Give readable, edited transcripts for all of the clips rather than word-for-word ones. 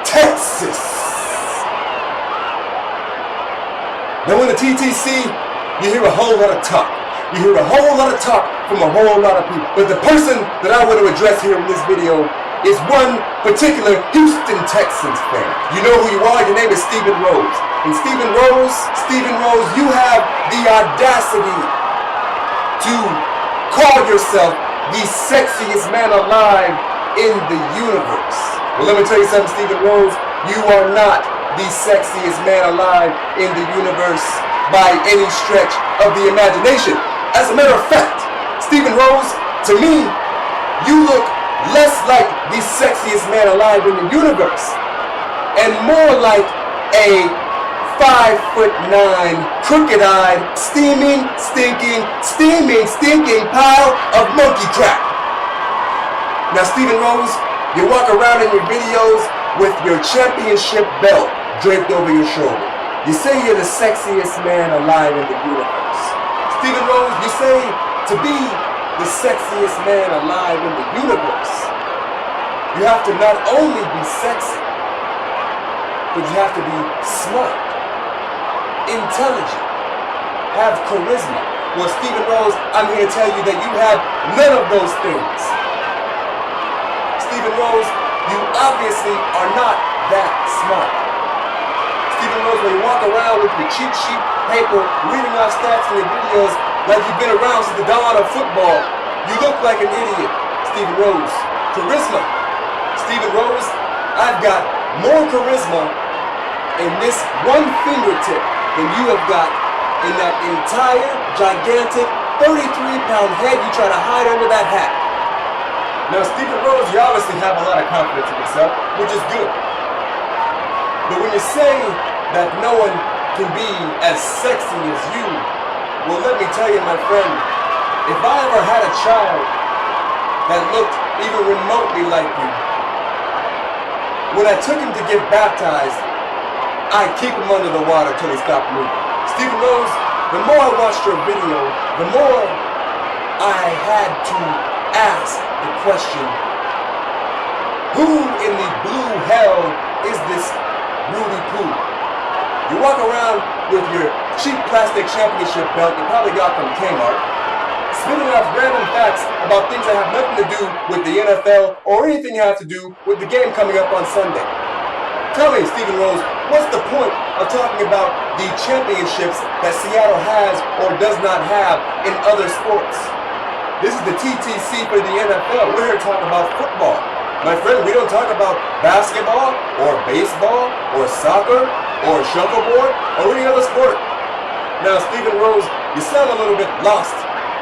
Texas. Now in the TTC, you hear a whole lot of talk. You hear a whole lot of talk from a whole lot of people. But the person that I want to address here in this video is one particular Houston Texans fan. You know who you are. Your name is Stephen Rose. And Stephen Rose, you have the audacity to call yourself the sexiest man alive in the universe. Well, let me tell you something, Stephen Rose. You are not the sexiest man alive in the universe by any stretch of the imagination. As a matter of fact, Stephen Rose, to me, you look less like the sexiest man alive in the universe and more like a 5'9", crooked-eyed, steaming, stinking pile of monkey crap. Now, Stephen Rose, you walk around in your videos with your championship belt draped over your shoulder. You say you're the sexiest man alive in the universe. Stephen Rose, you say to be the sexiest man alive in the universe, you have to not only be sexy, but you have to be smart, intelligent, have charisma. Well, Stephen Rose, I'm here to tell you that you have none of those things. Stephen Rose, you obviously are not that smart. Stephen Rose, when you walk around with your cheat sheet paper, reading off stats in your videos like you've been around since the dawn of football, you look like an idiot. Stephen Rose, charisma. Stephen Rose, I've got more charisma in this one fingertip than you have got in that entire gigantic 33-pound head you try to hide under that hat. Now, Stephen Rose, you obviously have a lot of confidence in yourself, which is good. But when you say that no one can be as sexy as you, well, let me tell you, my friend, if I ever had a child that looked even remotely like you, when I took him to get baptized, I'd keep him under the water till he stopped moving. Stephen Rose, the more I watched your video, the more I had to ask the question, who in the blue hell is this Rudy Poo? You walk around with your cheap plastic championship belt you probably got from Kmart, spitting off random facts about things that have nothing to do with the NFL or anything that has to do with the game coming up on Sunday. Tell me, Stephen Rose, what's the point of talking about the championships that Seattle has or does not have in other sports? This is the TTC for the NFL. We're here to talk about football. My friend, we don't talk about basketball or baseball or soccer or shuffleboard or any other sport. Now, Stephen Rose, you sound a little bit lost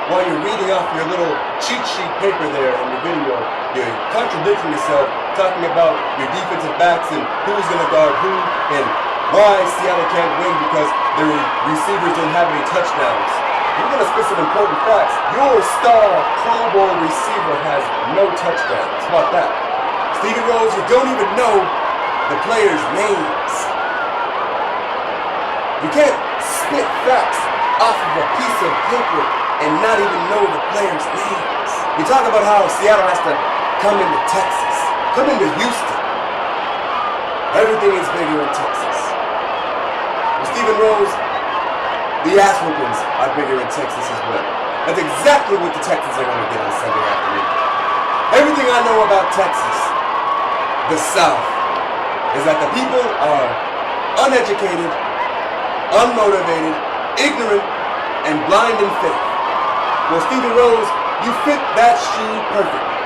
while you're reading off your little cheat sheet paper there in your video. You're contradicting yourself, talking about your defensive backs and who's going to guard who and why Seattle can't win because their receivers don't have any touchdowns. You're going to spit some important facts. Your star Pro Bowl receiver has no touchdowns. How about that? Stephen Rose, you don't even know the players' names. You can't spit facts off of a piece of paper and not even know the players' names. You talk about how Seattle has to come into Texas, come into Houston. Everything is bigger in Texas. Well, Stephen Rose, the ass whoopings are bigger in Texas as well. That's exactly what the Texans are going to get on Sunday afternoon. Everything I know about Texas, the South, is that the people are uneducated, unmotivated, ignorant, and blind in faith. Well, Stephen Rose, you fit that shoe perfectly.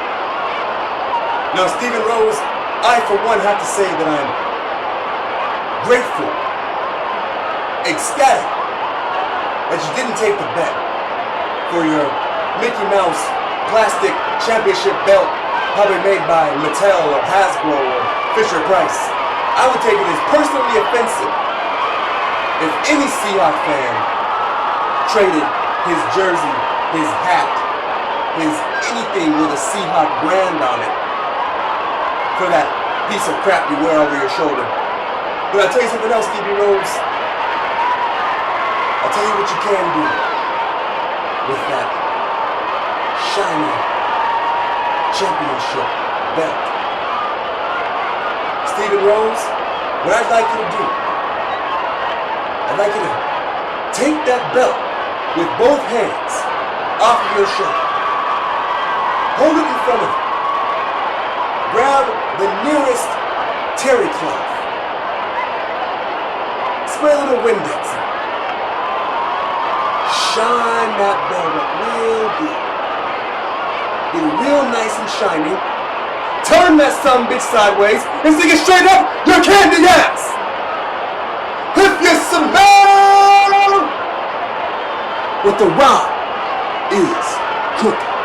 Now, Stephen Rose, I for one have to say that I'm grateful, ecstatic, that you didn't take the bet for your Mickey Mouse plastic championship belt, probably made by Mattel or Hasbro or Fisher-Price. I would take it as personally offensive if any Seahawks fan traded his jersey, his hat, his anything with a Seahawks brand on it for that piece of crap you wear over your shoulder. But I'll tell you something else, Stevie Rose. I'll tell you what you can do with that shiny championship belt. Stephen Rose, what I'd like you to do, I'd like you to take that belt with both hands off of your shoulder. Hold it in front of you. Grab the nearest terry cloth. Spray a little Windex. Shine that belt up real good. Get it real nice and shiny. Turn that sumbitch sideways and stick it straight up your candy ass. If you smell what the rock is cooking.